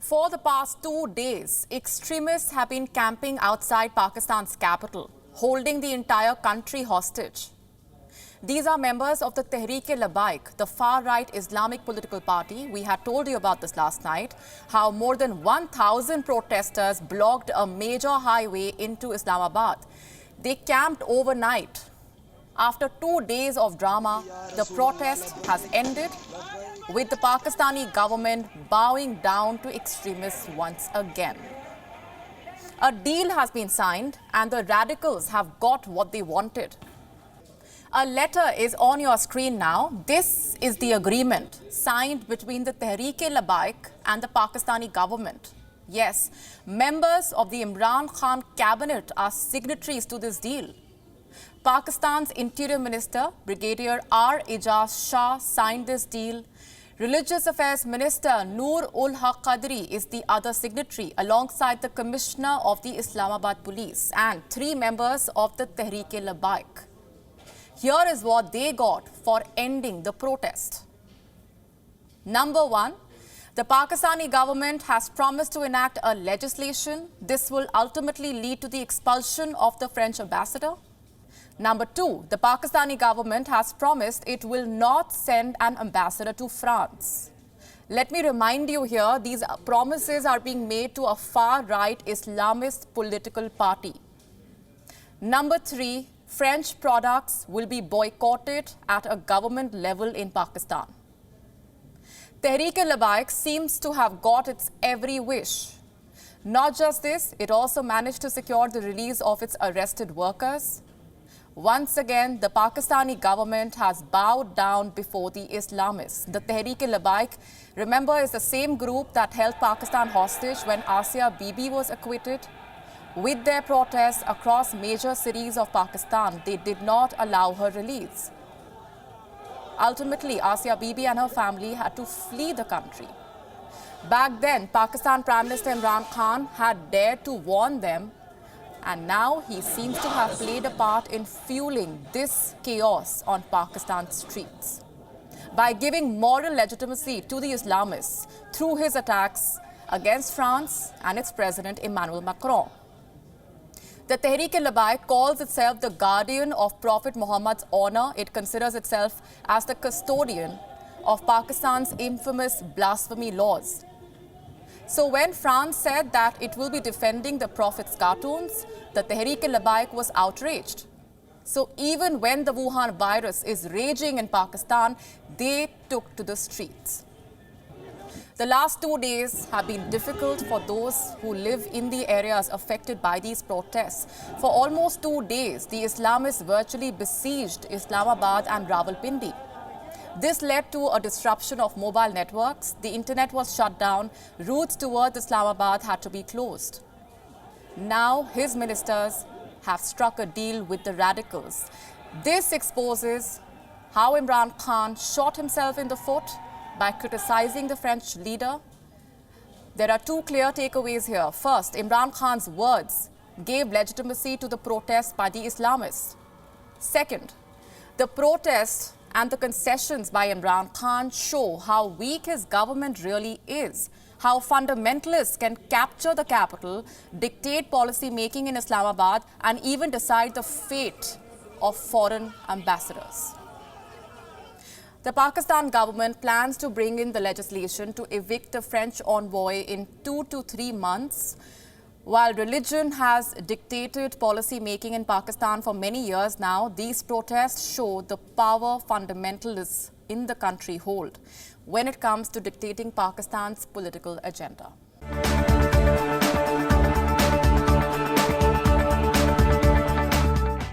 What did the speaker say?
For the past 2 days, extremists have been camping outside Pakistan's capital, holding the entire country hostage. These are members of the Tehreek-e-Labbaik, the far-right Islamic political party. We had told you about this last night, how more than 1,000 protesters blocked a major highway into Islamabad. They camped overnight. After 2 days of drama, the protest has ended, with the Pakistani government bowing down to extremists once again. A deal has been signed and the radicals have got what they wanted. A letter is on your screen now. This is the agreement signed between the Tehreek-e-Labbaik and the Pakistani government. Yes, members of the Imran Khan cabinet are signatories to this deal. Pakistan's Interior Minister, Brigadier R. Ijaz Shah, signed this deal. Religious Affairs Minister Noor ul Haq Qadri is the other signatory, alongside the Commissioner of the Islamabad Police and 3 members of the Tehreek-e-Labbaik. Here is what they got for ending the protest. Number 1, the Pakistani government has promised to enact a legislation. This will ultimately lead to the expulsion of the French ambassador. Number 2, the Pakistani government has promised it will not send an ambassador to France. Let me remind you here, these promises are being made to a far-right Islamist political party. Number 3, French products will be boycotted at a government level in Pakistan. Tehreek-e-Labbaik seems to have got its every wish. Not just this, it also managed to secure the release of its arrested workers. Once again, the Pakistani government has bowed down before the Islamists. The Tehreek-e-Labbaik, remember, is the same group that held Pakistan hostage when Asia Bibi was acquitted. With their protests across major cities of Pakistan, they did not allow her release. Ultimately, Asia Bibi and her family had to flee the country. Back then, Pakistan Prime Minister Imran Khan had dared to warn them, and now he seems to have played a part in fueling this chaos on Pakistan's streets by giving moral legitimacy to the Islamists through his attacks against France and its President Emmanuel Macron. The Tehreek-e-Labbaik calls itself the guardian of Prophet Muhammad's honor. It considers itself as the custodian of Pakistan's infamous blasphemy laws. So when France said that it will be defending the Prophet's cartoons, the Tehreek-e-Labbaik was outraged. So even when the Wuhan virus is raging in Pakistan, they took to the streets. The last 2 days have been difficult for those who live in the areas affected by these protests. For almost 2 days, the Islamists virtually besieged Islamabad and Rawalpindi. This led to a disruption of mobile networks. The internet was shut down. Routes towards Islamabad had to be closed. Now his ministers have struck a deal with the radicals. This exposes how Imran Khan shot himself in the foot by criticizing the French leader. There are 2 clear takeaways here. First, Imran Khan's words gave legitimacy to the protest by the Islamists. Second, the protest and the concessions by Imran Khan show how weak his government really is, how fundamentalists can capture the capital, dictate policy making in Islamabad, and even decide the fate of foreign ambassadors. The Pakistan government plans to bring in the legislation to evict a French envoy in 2 to 3 months. While religion has dictated policy making in Pakistan for many years now, these protests show the power fundamentalists in the country hold when it comes to dictating Pakistan's political agenda.